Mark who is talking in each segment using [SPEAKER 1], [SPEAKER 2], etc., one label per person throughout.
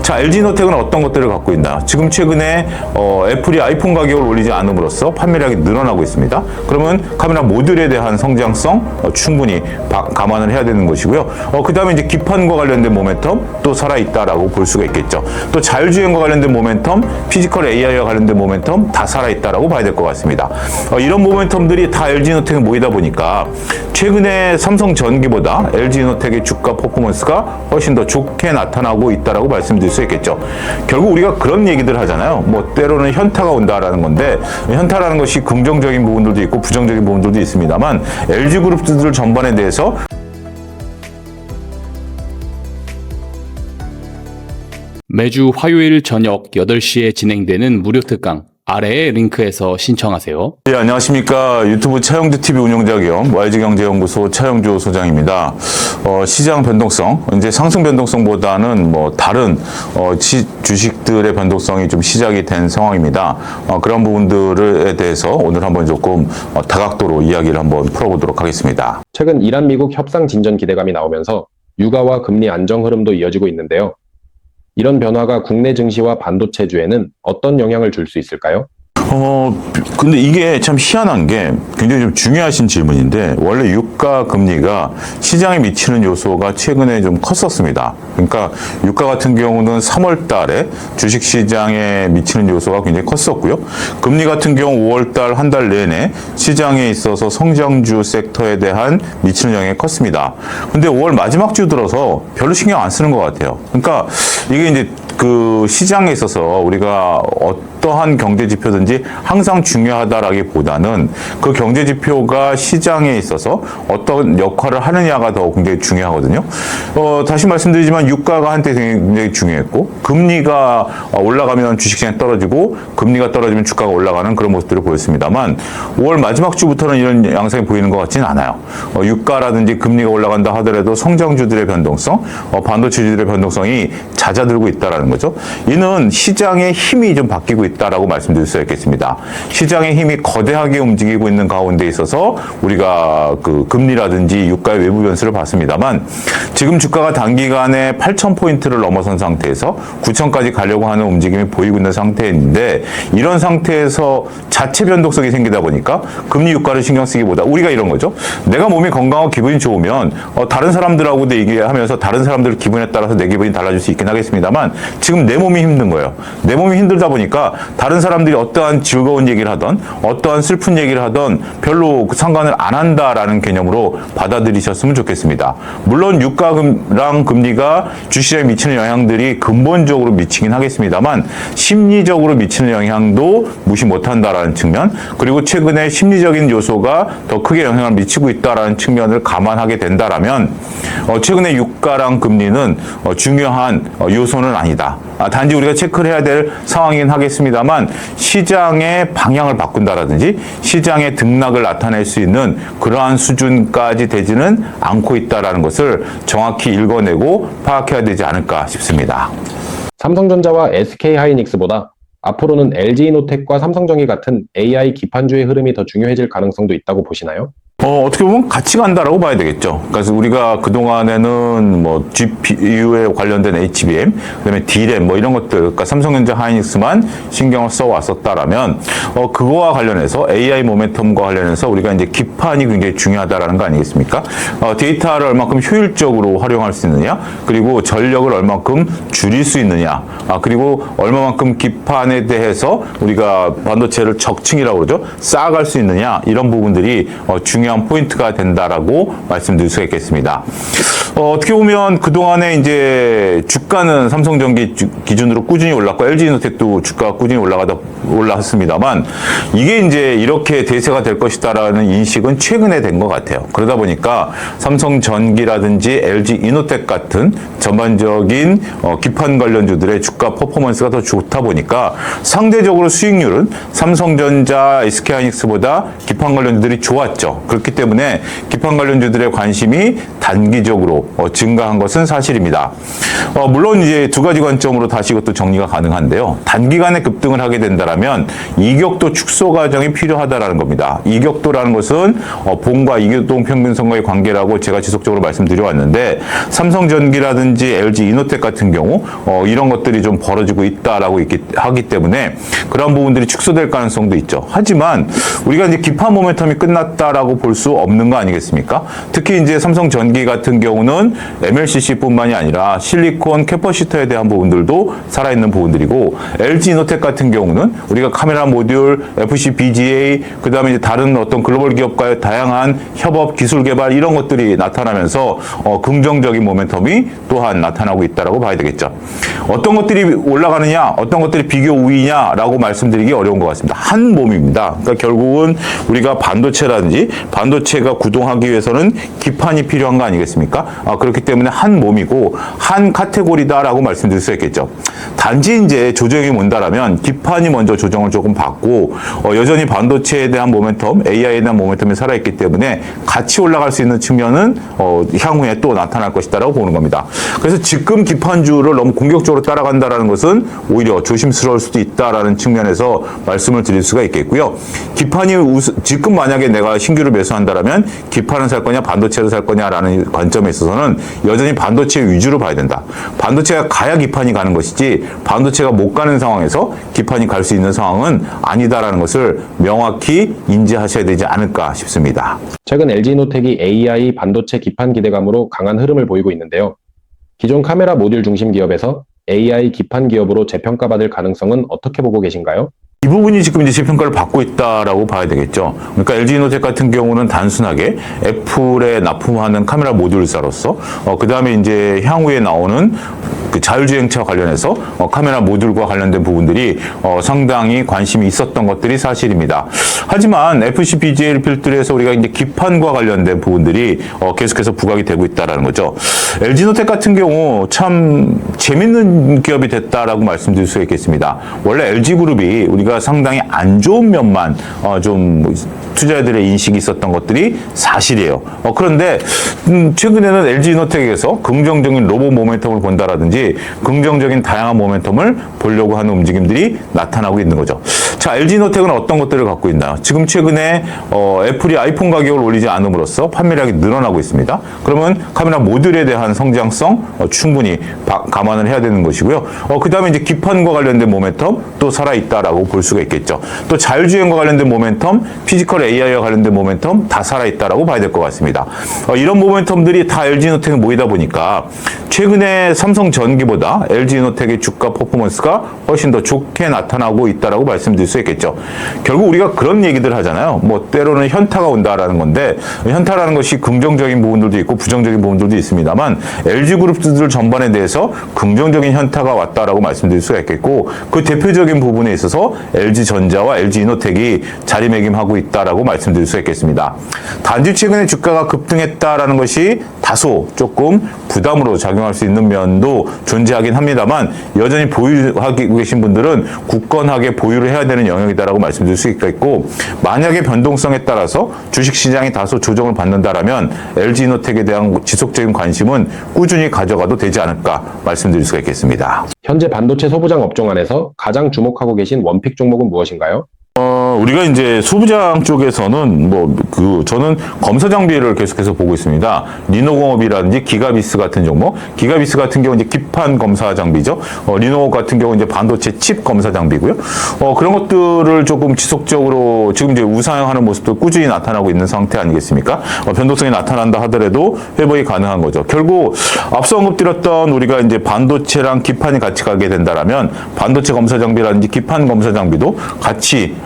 [SPEAKER 1] 자, LG이노텍은 어떤 것들을 갖고 있나? 지금 최근에 애플이 아이폰 가격을 올리지 않음으로써 판매량이 늘어나고 있습니다. 그러면 카메라 모듈에 대한 성장성 충분히 감안을 해야 되는 것이고요. 그 다음에 이제 기판과 관련된 모멘텀 또 살아있다라고 볼 수가 있겠죠. 또 자율주행과 관련된 모멘텀, 피지컬 AI와 관련된 모멘텀 다 살아있다라고 봐야 될 것 같습니다. 이런 모멘텀들이 다 LG이노텍에 모이다 보니까 최근에 삼성전기보다 LG이노텍의 주가 퍼포먼스가 훨씬 더 좋게 나타나고 있다라고 말씀드릴 수 있겠죠. 결국 우리가 그런 얘기들 하잖아요. 뭐 때로는 현타가 온다라는 건데, 현타라는 것이 긍정적인 부분들도 있고 부정적인 부분들도 있습니다만 LG그룹들 전반에 대해서
[SPEAKER 2] 매주 화요일 저녁 8시에 진행되는 무료 특강 아래의 링크에서 신청하세요.
[SPEAKER 1] 네, 안녕하십니까. 유튜브 차영주 TV 운영자 겸 YG경제연구소 차영주 소장입니다. 시장 변동성, 이제 상승 변동성보다는 뭐 다른 주식들의 변동성이 좀 시작이 된 상황입니다. 그런 부분들에 대해서 오늘 한번 조금 다각도로 이야기를 한번 풀어보도록 하겠습니다.
[SPEAKER 3] 최근 이란 미국 협상 진전 기대감이 나오면서 유가와 금리 안정 흐름도 이어지고 있는데요. 이런 변화가 국내 증시와 반도체주에는 어떤 영향을 줄 수 있을까요?
[SPEAKER 1] 근데 이게 참 희한한 게 굉장히 좀 중요하신 질문인데, 원래 유가 금리가 시장에 미치는 요소가 최근에 좀 컸었습니다. 그러니까 유가 같은 경우는 3월 달에 주식 시장에 미치는 요소가 굉장히 컸었고요. 금리 같은 경우 5월 달 한 달 내내 시장에 있어서 성장주 섹터에 대한 미치는 영향이 컸습니다. 근데 5월 마지막 주 들어서 별로 신경 안 쓰는 것 같아요. 그러니까 이게 이제 그 시장에 있어서 우리가 어떠한 경제 지표든지 항상 중요하다라기보다는 그 경제 지표가 시장에 있어서 어떤 역할을 하느냐가 더 굉장히 중요하거든요. 다시 말씀드리지만 유가가 한때 굉장히 중요했고, 금리가 올라가면 주식시장이 떨어지고 금리가 떨어지면 주가가 올라가는 그런 모습들을 보였습니다만 5월 마지막 주부터는 이런 양상이 보이는 것 같지는 않아요. 유가라든지 금리가 올라간다 하더라도 성장주들의 변동성, 반도체주들의 변동성이 잦아들고 있다라는 거죠. 이는 시장의 힘이 좀 바뀌고 있다라고 말씀드릴 수 있겠습니다. 시장의 힘이 거대하게 움직이고 있는 가운데 있어서 우리가 그 금리라든지 유가의 외부 변수를 봤습니다만, 지금 주가가 단기간에 8,000포인트를 넘어선 상태에서 9,000까지 가려고 하는 움직임이 보이고 있는 상태인데, 이런 상태에서 자체 변동성이 생기다 보니까 금리 유가를 신경 쓰기보다 우리가 이런 거죠. 내가 몸이 건강하고 기분이 좋으면 다른 사람들하고도 얘기하면서 다른 사람들 기분에 따라서 내 기분이 달라질 수 있긴 하겠습니다만, 지금 내 몸이 힘든 거예요. 내 몸이 힘들다 보니까 다른 사람들이 어떠한 즐거운 얘기를 하던 어떠한 슬픈 얘기를 하던 별로 상관을 안 한다라는 개념으로 받아들이셨으면 좋겠습니다. 물론 유가랑 금리가 주시장에 미치는 영향들이 근본적으로 미치긴 하겠습니다만, 심리적으로 미치는 영향도 무시 못한다라는 측면, 그리고 최근에 심리적인 요소가 더 크게 영향을 미치고 있다라는 측면을 감안하게 된다라면 최근에 유가랑 금리는 중요한 요소는 아니다. 단지 우리가 체크를 해야 될 상황이긴 하겠습니다만, 시장의 방향을 바꾼다라든지 시장의 등락을 나타낼 수 있는 그러한 수준까지 되지는 않고 있다는 것을 정확히 읽어내고 파악해야 되지 않을까 싶습니다.
[SPEAKER 3] 삼성전자와 SK하이닉스보다 앞으로는 LG이노텍과 삼성전기 같은 AI 기판주의 흐름이 더 중요해질 가능성도 있다고 보시나요?
[SPEAKER 1] 어떻게 보면 같이 간다라고 봐야 되겠죠. 그래서 우리가 그동안에는 뭐 GPU에 관련된 HBM, 그다음에 D램 뭐 이런 것들, 그러니까 삼성전자 하이닉스만 신경을 써 왔었다라면 그거와 관련해서 AI 모멘텀과 관련해서 우리가 이제 기판이 굉장히 중요하다라는 거 아니겠습니까? 데이터를 얼마큼 효율적으로 활용할 수 있느냐, 그리고 전력을 얼마큼 줄일 수 있느냐, 그리고 얼마만큼 기판에 대해서 우리가 반도체를 적층이라고 그러죠. 쌓아갈 수 있느냐, 이런 부분들이 중요한 포인트가 된다라고 말씀드릴 수가 있겠습니다. 어떻게 보면 그동안에 이제 주가는 삼성전기 기준으로 꾸준히 올랐고 LG이노텍도 주가가 꾸준히 올랐습니다만, 이게 이제 이렇게 대세가 될 것이다라는 인식은 최근에 된 것 같아요. 그러다 보니까 삼성전기라든지 LG이노텍 같은 전반적인 기판 관련주들의 주가 퍼포먼스가 더 좋다 보니까 상대적으로 수익률은 삼성전자, SK하이닉스보다 기판 관련주들이 좋았죠. 그렇기 때문에 기판 관련주들의 관심이 단기적으로 증가한 것은 사실입니다. 물론 이제 두 가지 관점으로 다시 이것도 정리가 가능한데요. 단기간에 급등을 하게 된다라면 이격도 축소 과정이 필요하다라는 겁니다. 이격도라는 것은 봉과 이격동 평균선과의 관계라고 제가 지속적으로 말씀드려왔는데 삼성전기라든지 LG 이노텍 같은 경우 이런 것들이 좀 벌어지고 있다라고 하기 때문에 그런 부분들이 축소될 가능성도 있죠. 하지만 우리가 이제 기판 모멘텀이 끝났다라고 볼 수 없는 거 아니겠습니까? 특히 이제 삼성전기 같은 경우는 MLCC뿐만이 아니라 실리콘 캐퍼시터에 대한 부분들도 살아있는 부분들이고 LG 이노텍 같은 경우는 우리가 카메라 모듈, FC BGA, 그 다음에 이제 다른 어떤 글로벌 기업과의 다양한 협업, 기술 개발 이런 것들이 나타나면서 긍정적인 모멘텀이 또한 나타나고 있다라고 봐야 되겠죠. 어떤 것들이 올라가느냐, 어떤 것들이 비교 우위냐라고 말씀드리기 어려운 것 같습니다. 한 몸입니다. 그러니까 결국은 우리가 반도체라든지 반도체가 구동하기 위해서는 기판이 필요한 거 아니겠습니까? 그렇기 때문에 한 몸이고 한 카테고리다라고 말씀드릴 수 있겠죠. 단지 이제 조정이 온다라면 기판이 먼저 조정을 조금 받고 여전히 반도체에 대한 모멘텀, AI에 대한 모멘텀이 살아있기 때문에 같이 올라갈 수 있는 측면은 향후에 또 나타날 것이다라고 보는 겁니다. 그래서 지금 기판주를 너무 공격적으로 따라간다라는 것은 오히려 조심스러울 수도 있다라는 측면에서 말씀을 드릴 수가 있겠고요. 기판이 지금 만약에 내가 신규를 매수한다라면 기판을 살 거냐 반도체를 살 거냐라는 관점에 있어서는 여전히 반도체 위주로 봐야 된다. 반도체가 가야 기판이 가는 것이지 반도체가 못 가는 상황에서 기판이 갈 수 있는 상황은 아니다라는 것을 명확히 인지하셔야 되지 않을까 싶습니다.
[SPEAKER 3] 최근 LG이노텍이 AI 반도체 기판 기대감으로 강한 흐름을 보이고 있는데요. 기존 카메라 모듈 중심 기업에서 AI 기판 기업으로 재평가받을 가능성은 어떻게 보고 계신가요?
[SPEAKER 1] 이 부분이 지금 이제 재평가를 받고 있다라고 봐야 되겠죠. 그러니까 LG이노텍 같은 경우는 단순하게 애플에 납품하는 카메라 모듈사로서, 그 다음에 이제 향후에 나오는 그 자율주행차 관련해서 카메라 모듈과 관련된 부분들이 상당히 관심이 있었던 것들이 사실입니다. 하지만 FC BGA를 필두로 해서 우리가 이제 기판과 관련된 부분들이 계속해서 부각이 되고 있다라는 거죠. LG이노텍 같은 경우 참 재밌는 기업이 됐다라고 말씀드릴 수 있겠습니다. 원래 LG그룹이 우리가 상당히 안 좋은 면만 좀 투자자들의 인식이 있었던 것들이 사실이에요. 그런데 최근에는 LG이노텍에서 긍정적인 로봇 모멘텀을 본다라든지 긍정적인 다양한 모멘텀을 보려고 하는 움직임들이 나타나고 있는 거죠. 자, LG이노텍은 어떤 것들을 갖고 있나요? 지금 최근에 애플이 아이폰 가격을 올리지 않음으로써 판매량이 늘어나고 있습니다. 그러면 카메라 모듈에 대한 성장성 충분히 감안을 해야 되는 것이고요. 그 다음에 이제 기판과 관련된 모멘텀 또 살아있다라고 볼 수가 있겠죠. 또 자율주행과 관련된 모멘텀, 피지컬 AI와 관련된 모멘텀 다 살아있다라고 봐야 될 것 같습니다. 이런 모멘텀들이 다 LG이노텍에 모이다 보니까 최근에 삼성전기보다 LG이노텍의 주가 퍼포먼스가 훨씬 더 좋게 나타나고 있다라고 말씀드릴 수 있겠죠. 결국 우리가 그런 얘기들 하잖아요. 뭐 때로는 현타가 온다라는 건데 현타라는 것이 긍정적인 부분들도 있고 부정적인 부분들도 있습니다만 LG그룹들 전반에 대해서 긍정적인 현타가 왔다라고 말씀드릴 수가 있겠고 그 대표적인 부분에 있어서 LG전자와 LG이노텍이 자리매김하고 있다라고 말씀드릴 수 있겠습니다. 단지 최근에 주가가 급등했다라는 것이 다소 조금 부담으로 작용할 수 있는 면도 존재하긴 합니다만 여전히 보유하고 계신 분들은 굳건하게 보유를 해야 되는 영역이다라고 말씀드릴 수 있겠고 만약에 변동성에 따라서 주식시장이 다소 조정을 받는다라면 LG이노텍에 대한 지속적인 관심은 꾸준히 가져가도 되지 않을까 말씀드릴 수가 있겠습니다.
[SPEAKER 3] 현재 반도체 소부장 업종 안에서 가장 주목하고 계신 원픽 종목은 무엇인가요?
[SPEAKER 1] 우리가 이제 소부장 쪽에서는 저는 검사 장비를 계속해서 보고 있습니다. 리노공업이라든지 기가비스 같은 종목, 기가비스 같은 경우 이제 기판 검사 장비죠. 리노공업 같은 경우 이제 반도체 칩 검사 장비고요. 그런 것들을 조금 지속적으로 지금 이제 우상향하는 모습도 꾸준히 나타나고 있는 상태 아니겠습니까? 변동성이 나타난다 하더라도 회복이 가능한 거죠. 결국 앞서 언급드렸던 우리가 이제 반도체랑 기판이 같이 가게 된다라면 반도체 검사 장비라든지 기판 검사 장비도 같이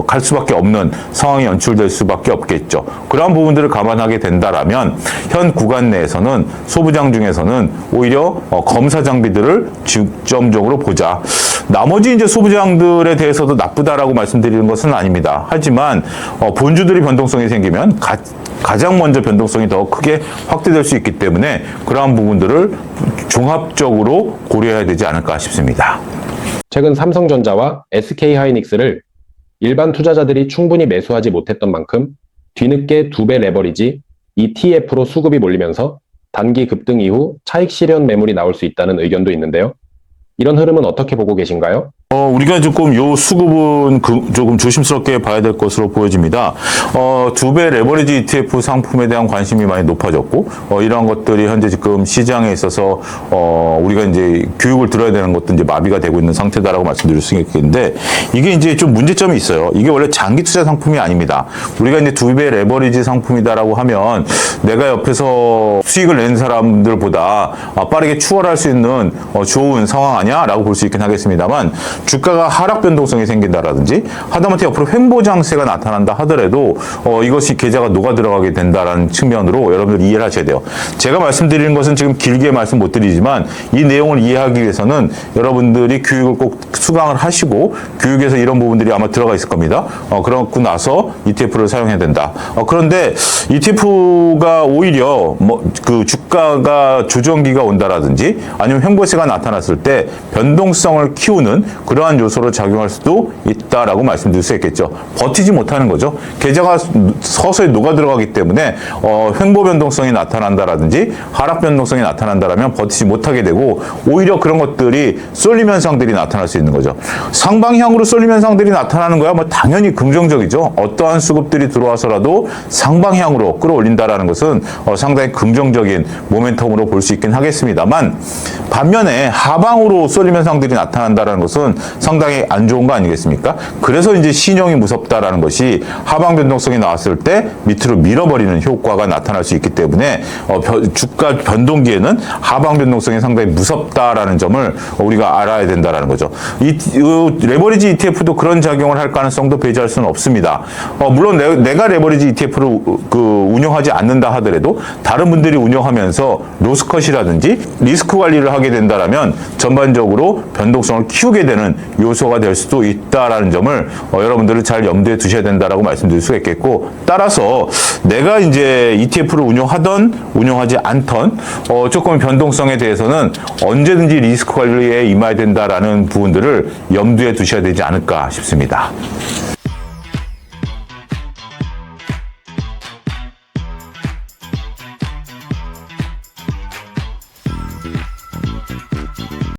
[SPEAKER 1] 갈 수밖에 없는 상황이 연출될 수밖에 없겠죠. 그러한 부분들을 감안하게 된다라면 현 구간 내에서는 소부장 중에서는 오히려 검사 장비들을 중점적으로 보자. 나머지 이제 소부장들에 대해서도 나쁘다라고 말씀드리는 것은 아닙니다. 하지만 본주들이 변동성이 생기면 가장 먼저 변동성이 더 크게 확대될 수 있기 때문에 그러한 부분들을 종합적으로 고려해야 되지 않을까 싶습니다.
[SPEAKER 3] 최근 삼성전자와 SK하이닉스를 일반 투자자들이 충분히 매수하지 못했던 만큼 뒤늦게 2배 레버리지 ETF로 수급이 몰리면서 단기 급등 이후 차익 실현 매물이 나올 수 있다는 의견도 있는데요. 이런 흐름은 어떻게 보고 계신가요?
[SPEAKER 1] 우리가 조금 요 수급은 조금 조심스럽게 봐야 될 것으로 보여집니다. 2배 레버리지 ETF 상품에 대한 관심이 많이 높아졌고, 이러한 것들이 현재 지금 시장에 있어서, 우리가 이제 교육을 들어야 되는 것도 이제 마비가 되고 있는 상태다라고 말씀드릴 수 있겠는데, 이게 이제 좀 문제점이 있어요. 이게 원래 장기 투자 상품이 아닙니다. 우리가 이제 2배 레버리지 상품이다라고 하면, 내가 옆에서 수익을 낸 사람들보다 빠르게 추월할 수 있는 좋은 상황 아니야? 라고 볼 수 있긴 하겠습니다만, 주가가 하락 변동성이 생긴다라든지 하다못해 옆으로 횡보 장세가 나타난다 하더라도 이것이 계좌가 녹아 들어가게 된다라는 측면으로 여러분들 이해를 하셔야 돼요. 제가 말씀드리는 것은 지금 길게 말씀 못 드리지만 이 내용을 이해하기 위해서는 여러분들이 교육을 꼭 수강을 하시고 교육에서 이런 부분들이 아마 들어가 있을 겁니다. 그러고 나서 ETF를 사용해야 된다. 그런데 ETF가 오히려 그 주가가 조정기가 온다라든지 아니면 횡보세가 나타났을 때 변동성을 키우는 그러한 요소로 작용할 수도 있다라고 말씀드릴 수 있겠죠. 버티지 못하는 거죠. 계좌가 서서히 녹아 들어가기 때문에 횡보 변동성이 나타난다라든지 하락 변동성이 나타난다라면 버티지 못하게 되고 오히려 그런 것들이 쏠림 현상들이 나타날 수 있는 거죠. 상방향으로 쏠림 현상들이 나타나는 거야 뭐 당연히 긍정적이죠. 어떠한 수급들이 들어와서라도 상방향으로 끌어올린다라는 것은 상당히 긍정적인 모멘텀으로 볼 수 있긴 하겠습니다만 반면에 하방으로 쏠림 현상들이 나타난다라는 것은 상당히 안 좋은 거 아니겠습니까? 그래서 이제 신용이 무섭다라는 것이 하방 변동성이 나왔을 때 밑으로 밀어버리는 효과가 나타날 수 있기 때문에 주가 변동기에는 하방 변동성이 상당히 무섭다라는 점을 우리가 알아야 된다라는 거죠. 이 레버리지 ETF도 그런 작용을 할 가능성도 배제할 수는 없습니다. 물론 내가 레버리지 ETF를 운영하지 않는다 하더라도 다른 분들이 운영하면서 로스컷이라든지 리스크 관리를 하게 된다라면 전반적으로 변동성을 키우게 되는 요소가 될 수도 있다라는 점을 여러분들은 잘 염두에 두셔야 된다라고 말씀드릴 수가 있겠고 따라서 내가 이제 ETF를 운영하던 운영하지 않던 조금 변동성에 대해서는 언제든지 리스크 관리에 임해야 된다라는 부분들을 염두에 두셔야 되지 않을까 싶습니다.